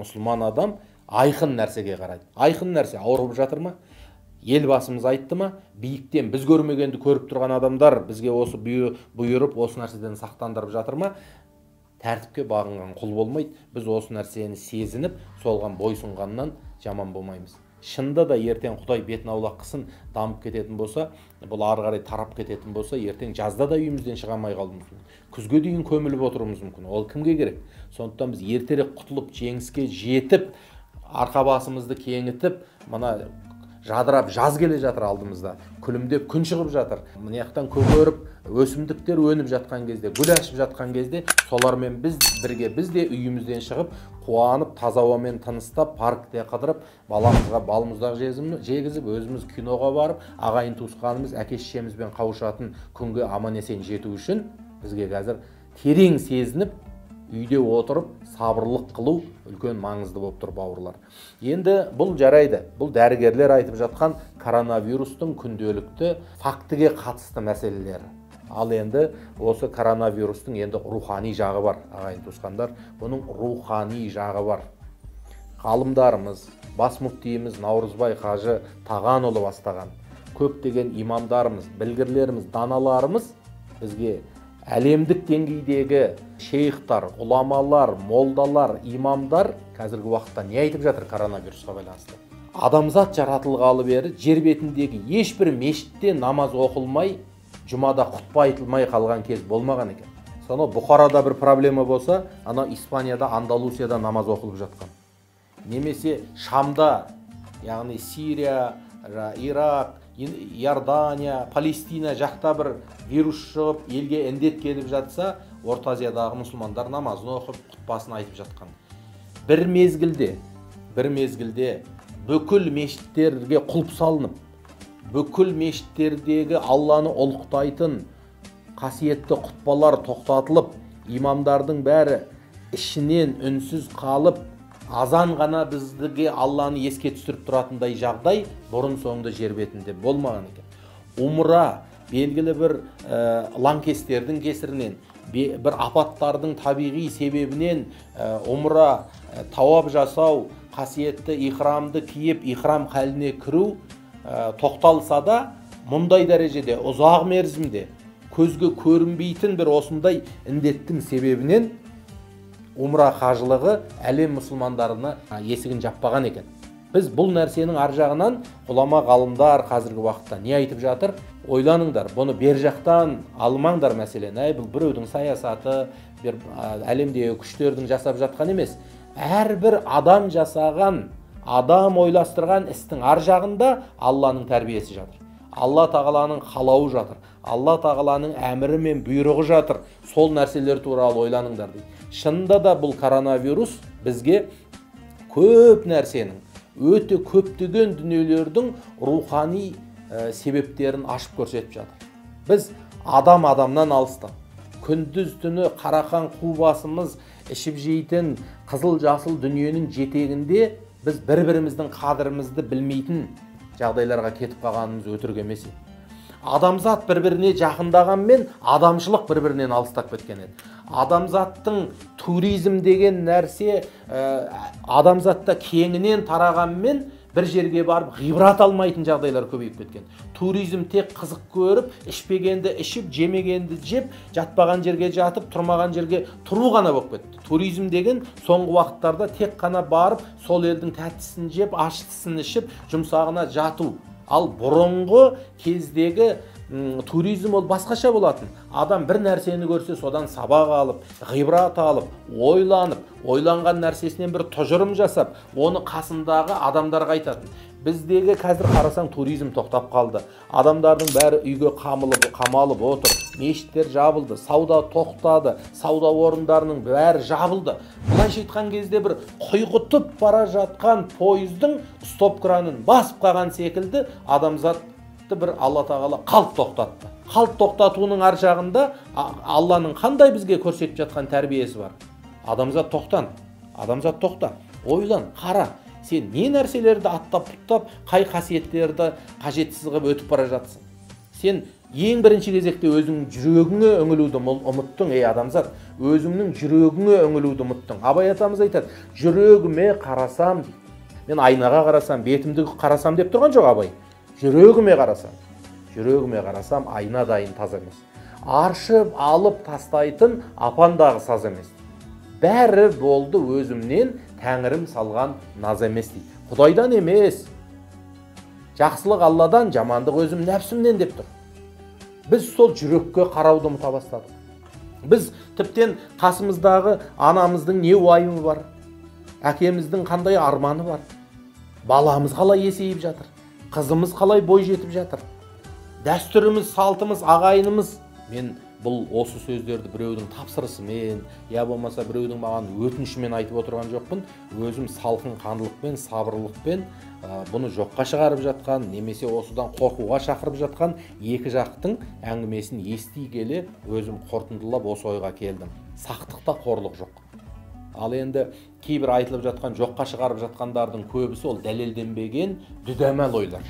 мұсылман адам айқын нәрсеге қарайды. Айқын нәрсе ауырып жатыр ма? Елбасымыз айтты ма? Биіктен біз көрмегенді көріп тұрған адамдар бізге осы бұйырып, осы нәрседен сақтандырып жатыр ма? Тәртіпке бағынған құл болмайды. Біз осы нәрсені сезініп, солған бойсұнғаннан жаман болмаймыз. Шында да ертең Құдай бетін аулақ қылсын, дамып кететін болса, бұл ары қарай тарап кететін болса, ертең жазда да үйімізден шыға алмай қалуымыз мүмкін. Күзге дейін көміліп отыруымыз мүмкін. Ол кімге керек? Сондықтан біз ертерек құтылып, жеңіске жетіп, арқа басымызды кеңітіп, мына жадырап жаз келе жатыр алдымызда, күлімдеп күн шығып жатыр. Мына жақтан көгеріп, өсімдіктер өніп жатқан кезде, гүл ашып жатқан кезде, солармен біз де үйімізден шығып, қуанып, таза ауамен тыныстап, паркте қыдырып, баламызға балмұздақ жегізіп, өзіміз киноға барып, ағайын туысқанымыз, әке-шешемізбен қауышатын күнге аман-есен жету үшін бізге қазір терең сезініп, үйде отырып, сабырлық қылу үлкен маңызды болып тұр, бауырлар. Енді бұл жарайды. Бұл дәрігерлер айтып жатқан коронавирустың күнделікті фактіге қатысты мәселелері. Ал енді осы коронавирустың енді рухани жағы бар, ағайын туысқандар. Бұның рухани жағы бар. Ғалымдарымыз, бас мүфтиіміз Наурызбай Қажы Тағанұлы бастаған көптеген имамдарымыз, білгірлеріміз, даналарымыз бізге әлемдік деңгейдегі шейхтар, ғұламалар, молдалар, имамдар қазіргі уақытта не айтып жатыр коронавирусқа байланысты? Адамзат жаратылғалы бері жер бетіндегі ешбір мешітте намаз оқылмай, жұмада құтпа айтылмай қалған кез болмаған екен. Сонау Бұхарада бір проблема болса, ана Испанияда, Андалусияда намаз оқылып жатқан. Немесе Шамда, яғни Сирия, Ирак, Иордания, Палестина жақта бір вирус шығып, елге індет келіп жатса, Орта Азиядағы мұсылмандар намазын оқып, құтпасын айтып жатқан. Бір мезгілде бүкіл мешіттерге құлып салынып, бүкіл мешіттердегі Алланы ұлықтайтын қасиетті құтпалар тоқтатылып, имамдардың бәрі ішінен үнсіз қалып, азан ғана біздіге Алланы еске түсіріп тұратындай жағдай бұрын соңды жер бетінде болмаған екен. Умра белгілі бір лаңкестердің кесірінен, бір апаттардың табиғи себебінен умра тауап жасау, қасиетті ихрамды киіп, ихрам халіне кіру тоқталса да, мұндай дәрежеде ұзақ мерзімде көзге көрінбейтін бір осындай індеттің себебінен умра қажылығы әлем мұсылмандарына есігін жаппаған екен. Біз бұл нәрсенің ар жағынан ғұлама ғалымдар қазіргі уақытта не айтып жатыр? Ойланыңдар, бұны бер жақтан алмаңдар мәселен. Бұл біреудің саясаты, бір әлемдегі күштердің жасап жатқан емес. Әрбір адам жасаған, адам ойластырған істің ар жағында Алланың тәрбиесі жатыр. Алла тағаланың қалауы жатыр. Алла тағаланың әмірі мен бұйрығы жатыр. Сол нәрселер туралы ойланыңдар дейді. Шынында да бұл коронавирус бізге көп нәрсенің, өте көптеген дүниелердің рухани себептерін ашып көрсетіп жатыр. Біз адамнан алыстық. Күндіз түні қарақан қу басымыз ішіп жейтін қызыл жасыл дүниенің жетегінде біз бір-біріміздің қадірімізді білмейтін жағдайларға кетіп қалғанымыз өтірік емес. Адамзат бір-біріне жақындағанмен адамшылық бір-бірінен алыстап кеткен еді. Адамзаттың туризм деген нәрсе адамзатта кеңінен тарағанмен бір жерге барып ғибрат алмайтын жағдайлар көбейіп кеткен. Туризм тек қызық көріп, ішпегенді ішіп, жемегенді жеп, жатпаған жерге жатып, тұрмаған жерге тұру ғана болып кетті. Туризм деген соңғы уақыттарда тек қана барып, сол елдің тәттісін жеп, ащысын ішіп, жұмсағына жату. Ал бұрынғы кездегі туризм ол басқаша болатын. Адам бір нәрсені көрсе, содан сабақ алып, ғибрат алып, ойланып, ойланған нәрсесінен бір тұжырым жасап, оны қасындағы адамдарға айтатын. Біздегі қазір қарасаң туризм тоқтап қалды. Адамдардың бәрі үйге қамалып отыр. Мешіттер жабылды, сауда тоқтады, сауда орындарының бәрі жабылды. Бұлайша айтқан кезде бір құйғытып бара жатқан пойыздың стоп кранын басып қалған секілді адамзат бір Алла тағала қалт тоқтатты. Қалт тоқтатуының ар жағында Алланың қандай бізге көрсетіп жатқан тәрбиесі бар. Адамзат тоқта, ойлан, қара. Сен не нәрселерді аттап-тұттап, қай қасиеттерді қажетсіз қылып өтіп бара жатсың? Сен Ең бірінші кезекте өзіңнің жүрегіңе үңілуді ұмыттың, ей адамзат. Өзіңнің жүрегіңе үңілуді ұмыттың. Абай атамыз айтады, жүрегіме қарасам, мен айнаға қарасам, бетімді қарасам деп тұрған жоқ Абай. Жүрегіме қарасам, айнадайын таза емес. Аршып алып тастайтын апандағы саз емес. Бәрі болды өзімнен, Тәңірім салған наз емес дейді. Құдайдан емес. Жақсылық Алладан, жамандық өзім нәпсімнен деп тұр. Біз сол жүрекке қарауды ұмыта бастадық. Біз тіптен қасымыздағы анамыздың не уайымы бар, әкеміздің қандай арманы бар, баламыз қалай есейіп жатыр, қызымыз қалай бой жетіп жатыр, дәстүріміз, салтымыз, ағайынымыз. Мен бұл осы сөздерді біреудің тапсырысымен, я болмаса біреудің маған өтінішімен айтып отырған жоқпын. Өзім салқын қандылықпен, сабырлықпен бұны жоққа шығарып жатқан, немесе осыдан қорқуға шақырып жатқан екі жақтың әңгімесін ести келе, өзім қорытындылап осы ойға келдім. Сақтықта қорлық жоқ. Ал енді кейбір айтылып жатқан, жоққа шығарып жатқандардың көбісі ол дәлелденбеген дүдәмәл ойлар.